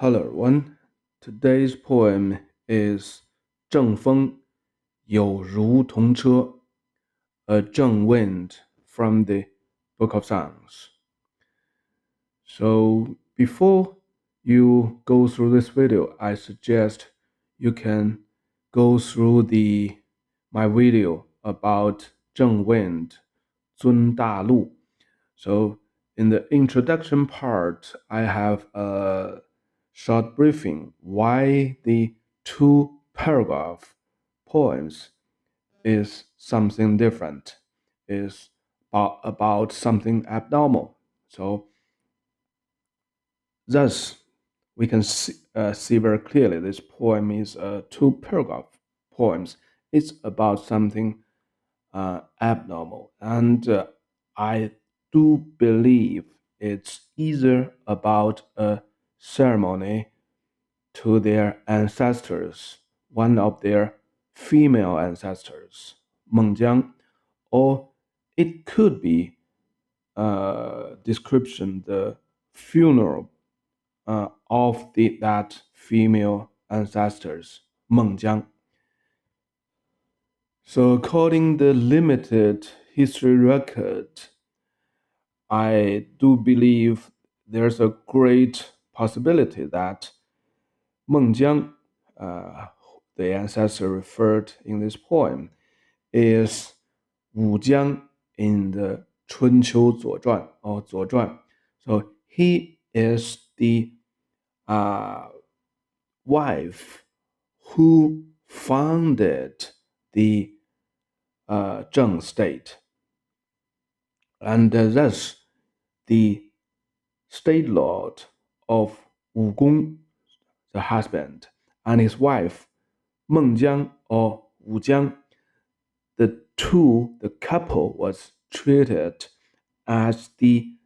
Hello everyone. Today's poem is 正风有如同车, a Zheng Wind from the Book of Songs. So before you go through this video, I suggest you can go through my video about Zheng Wind, 尊大陆. So in the introduction part, I have a short briefing why the two paragraph poems is something different, is about something abnormal. So thus we can see very clearly this poem is two paragraph poems. It's about something abnormal, and I do believe it's either about a ceremony to their ancestors, one of their female ancestors, Mengjiang, or it could be a description the funeral of that female ancestors, Mengjiang. So according the limited history record, I do believe there's a great possibility that Mengjiang, the ancestor referred in this poem, is Wujiang in the 春秋左传 or 左传. So he is the wife who founded the Zheng state, and thus the state lord of Wugong, the husband, and his wife Mengjiang or Wujiang, the couple was treated as the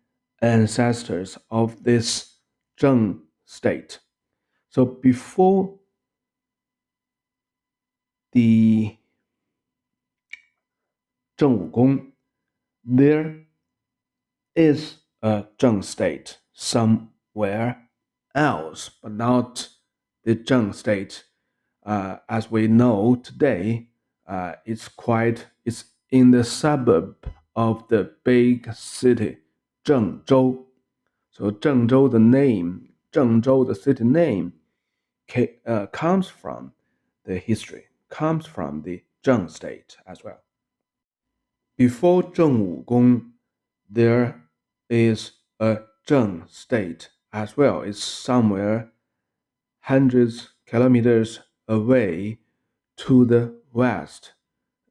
ancestors of this Zheng state. So before the Zheng Wugong, there is a Zheng state somewhere else, but not the Zheng state as we know today. It's in the suburb of the big city, Zhengzhou. So Zhengzhou, the city name, comes from the history, comes from the Zheng state as well. Before Zheng Wugong, there is a Zheng state as well. It's somewhere hundreds kilometers away to the west,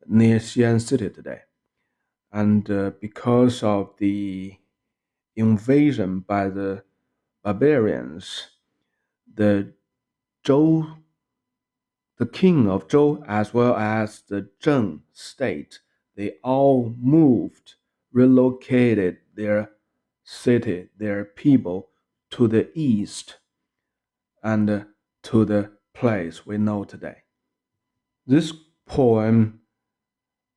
near Xi'an city today. And because of the invasion by the barbarians, the king of Zhou as well as the Zheng state, they all relocated their city, their people to the east and to the place we know today. This poem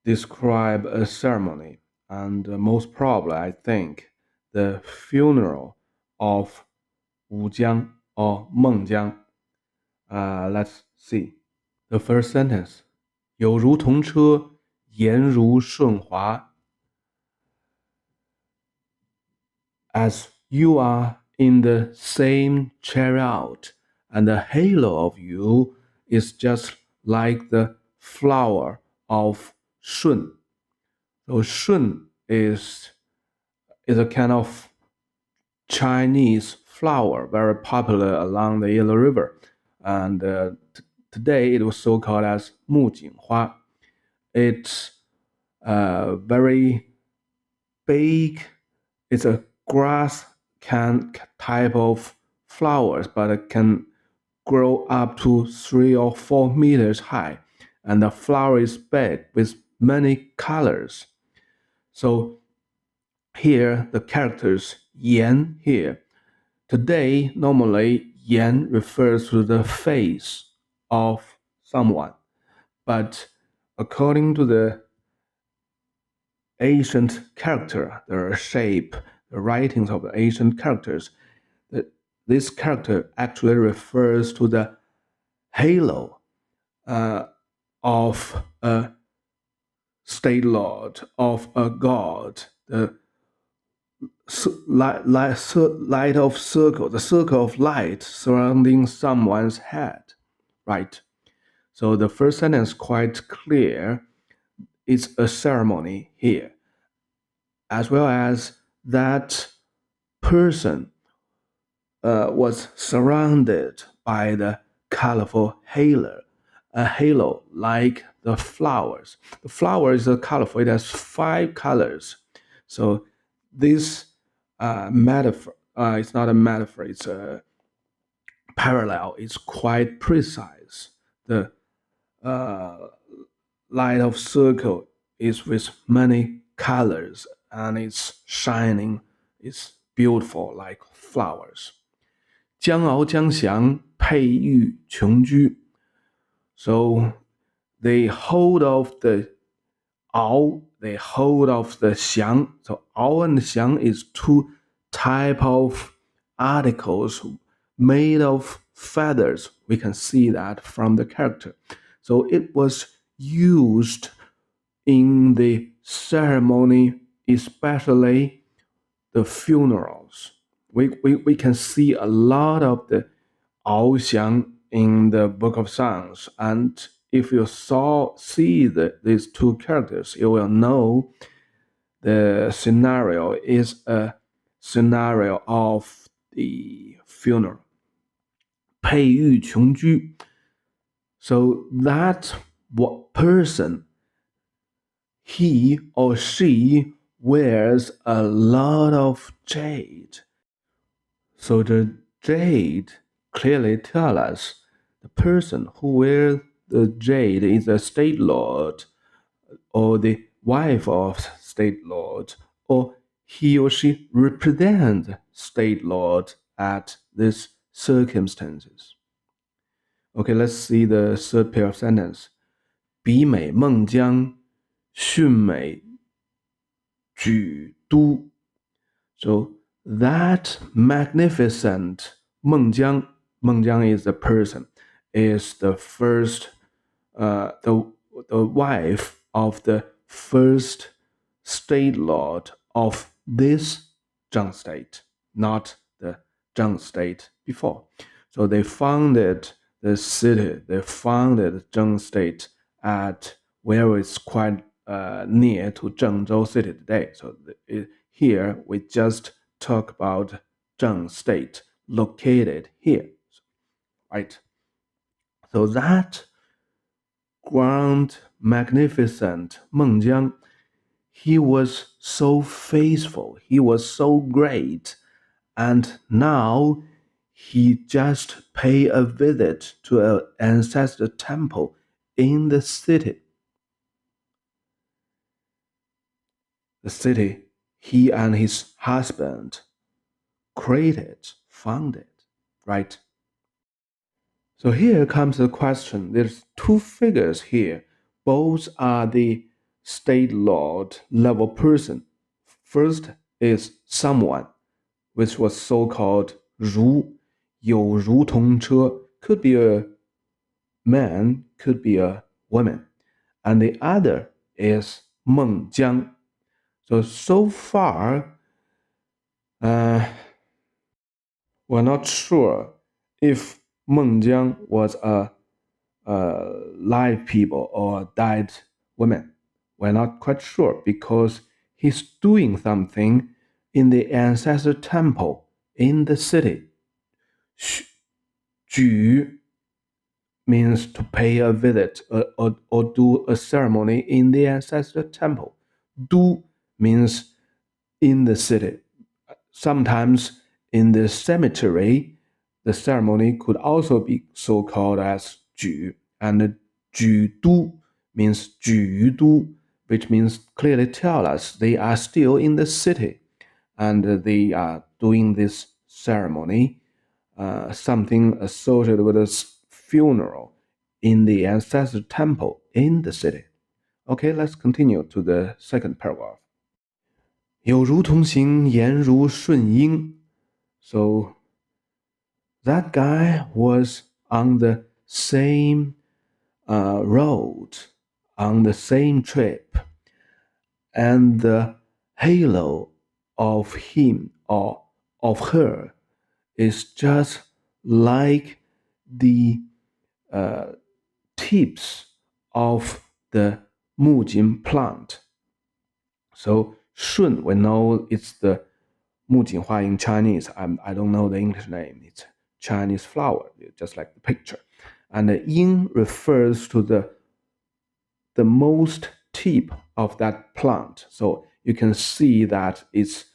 describes a ceremony, and most probably, I think, the funeral of Wujiang or Mengjiang. Let's see. The first sentence, 有如同车，颜如舜华. As you are in the same chariot, and the halo of you is just like the flower of Shun. So Shun is a kind of Chinese flower, very popular along the Yellow River, and today it was so called as 木槿花. It's very big. It's a grass type of flowers, but it can grow up to 3 or 4 meters high, and the flower is big with many colors. So here the characters Yan here. Today, normally Yan refers to the face of someone, but according to the ancient character, the shape, the writings of the ancient characters, this character actually refers to the halo of a state lord, of a god, the light of circle, the circle of light surrounding someone's head, right? So the first sentence quite clear. It's a ceremony here, as well as that person was surrounded by the colorful halo, a halo like the flowers. The flower is colorful, it has 5 colors. So this metaphor, it's not a metaphor, it's a parallel, it's quite precise. The light of circle is with many colors and it's shining, it's beautiful like flowers. 将翱将翔，佩玉琼琚. So they hold of the 翱, they hold of the 翔. So 翱 and 翔 is 2 type of articles made of feathers. We can see that from the character. So it was used in the ceremony, especially the funerals. We can see a lot of the 翱翔 in the Book of Songs, and if you see these 2 characters, you will know the scenario is a scenario of the funeral. 佩玉琼琚. So that person, he or she wears a lot of jade. So the jade clearly tells us the person who wears the jade is a state lord, or the wife of state lord, or he or she represents state lord at these circumstances. Okay, let's see the third pair of sentence. 彼美孟姜，洵美且都. So that magnificent Meng Jiang is the person, is the first, the wife of the first state lord of this Zheng state, not the Zheng state before. So they founded the city, they founded Zheng state at where it's quite near to Zhengzhou city today. So here we just talk about Zheng state located here, right? So that grand, magnificent Meng Jiang, he was so faithful, he was so great, and now he just paid a visit to an ancestor temple in the city. The city he and his husband created, founded, right? So here comes the question. There's 2 figures here. Both are the state lord level person. First is someone, which was so-called 如, 有如同车, could be a man, could be a woman. And the other is Meng Jiang. So far, we're not sure if Meng Jiang was a live people or a dead woman. We're not quite sure because he's doing something in the ancestor temple in the city. 举 means to pay a visit or do a ceremony in the ancestor temple. 都 means in the city. Sometimes in the cemetery, the ceremony could also be so called as 举, and 举都 means 举都, which means clearly tell us they are still in the city and they are doing this ceremony, something associated with a funeral in the ancestor temple in the city. Okay, let's continue to the second paragraph. 有如同行，颜如舜英. So that guy was on the same road, on the same trip, and the halo of him or of her is just like the tips of the mujin plant. So shun, we know it's the mujinhua in Chinese. I don't know the English name. It's Chinese flower, just like the picture. And the yin refers to the most tip of that plant. So you can see that it's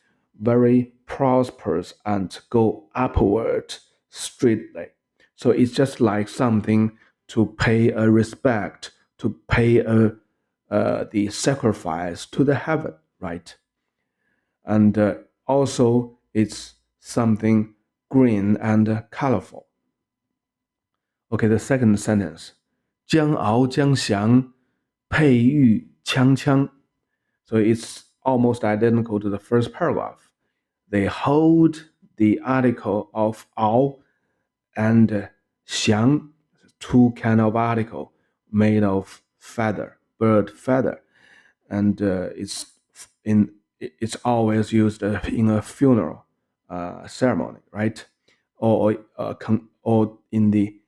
very prosperous and go upward straightly. So it's just like something to pay a respect, to pay the sacrifice to the heaven, right? And also it's something green and colorful. Okay, the second sentence. 将翱将翔，佩玉枪枪. So it's almost identical to the first paragraph. They hold the article of 翱 and 翔, two kind of article made of feather, bird feather, and it's always used in a funeral ceremony, right? Or in the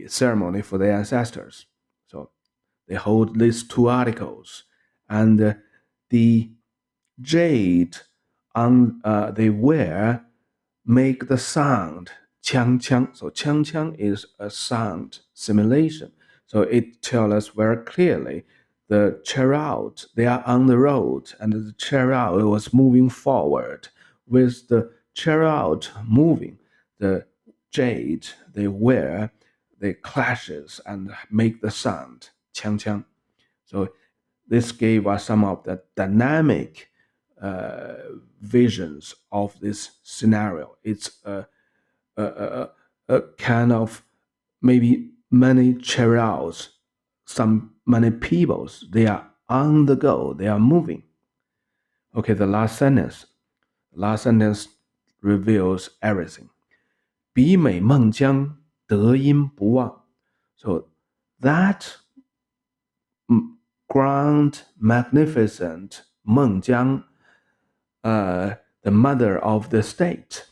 ceremony for the ancestors. So they hold these two articles, and the jade on they wear make the sound 锵锵. So 锵锵 is a sound simulation. So it tells us very clearly the chariot, they are on the road, and the chariot was moving forward. With the chariot moving, the jade they wear, they clashes and make the sound 锵锵. So this gave us some of the dynamic visions of this scenario. It's a kind of maybe many chariots, many peoples, they are on the go, they are moving. Okay, the last sentence reveals everything. 彼美孟姜，德音不忘. So that grand, magnificent Meng Jiang, the mother of the state,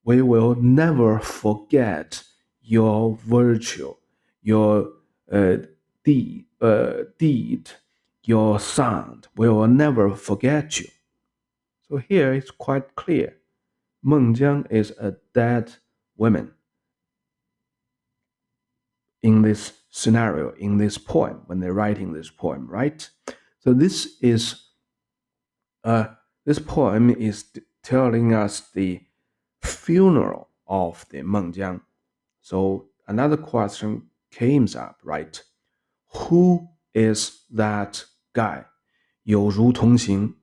we will never forget your virtue, your deed, your sound. We will never forget you. So here it's quite clear. Meng Jiang is a dead woman in this scenario, in this poem, when they're writing this poem, right? So this poem is telling us the funeral of the Meng Jiang. So another question came up, right? Who is that guy? 有如同行.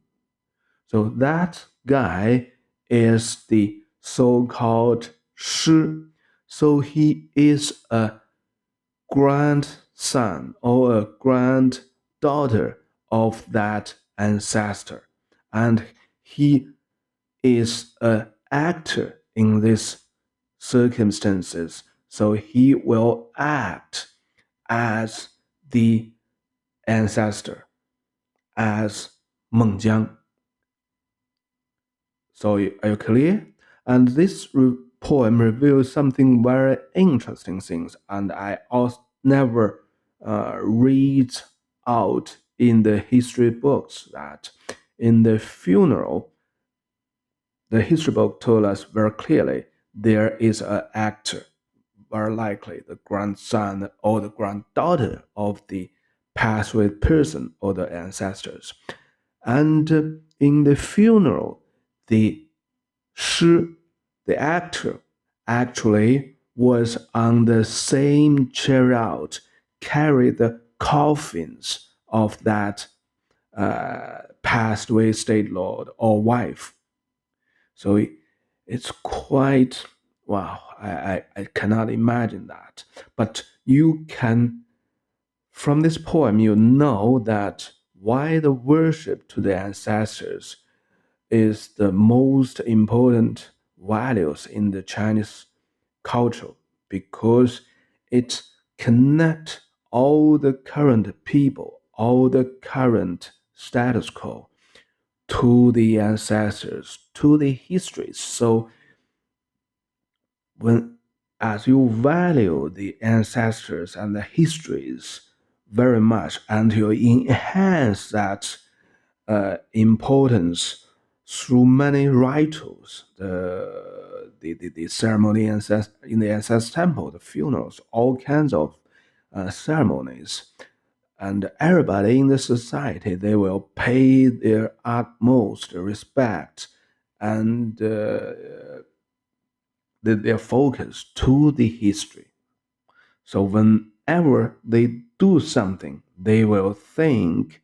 So that guy is the so-called Shi. So he is a grandson or a granddaughter of that ancestor, and he is an actor in these circumstances, so he will act as the ancestor, as Meng Jiang. So are you clear? And this poem reveals something very interesting things, and I also never read out in the history books that in the funeral, the history book told us very clearly there is an actor, very likely the grandson or the granddaughter of the passed away person or the ancestors. And in the funeral, the actor actually was on the same chariot, carried the coffins of that passed away state lord or wife. So it's quite, wow, I cannot imagine that. But you can, from this poem, you know that why the worship to the ancestors is the most important values in the Chinese culture because it connects all the current people, all the current status quo to the ancestors, to the histories. So as you value the ancestors and the histories very much, and you enhance that importance through many rituals, the ceremony in the ancestor temple, the funerals, all kinds of ceremonies, and everybody in the society, they will pay their utmost respect and their focus to the history. So whenever they do something, they will think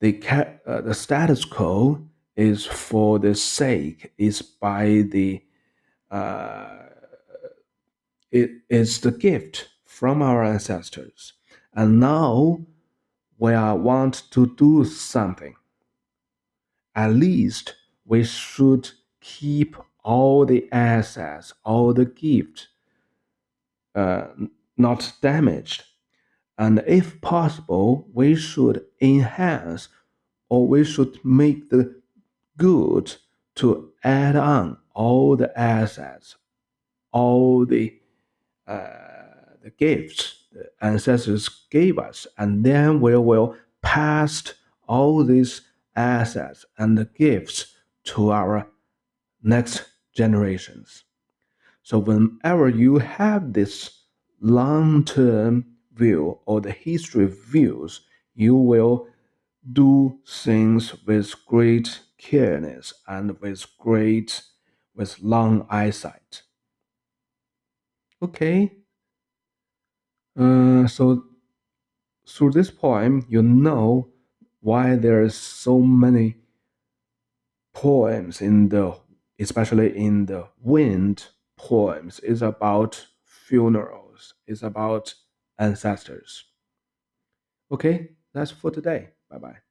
the status quo is for the sake, is by the it is the gift from our ancestors, and now we want to do something. At least we should keep all the assets, all the gifts not damaged. And if possible, we should enhance or we should make the good to add on all the assets, all the gifts the ancestors gave us, and then we will pass all these assets and the gifts to our next generations. So whenever you have this long-term view or the history views, you will do things with great careness and with long eyesight. Okay. So through this poem, you know why there is so many poems especially in the Wind poems, is about funerals, is about ancestors. Okay, that's for today. Bye bye.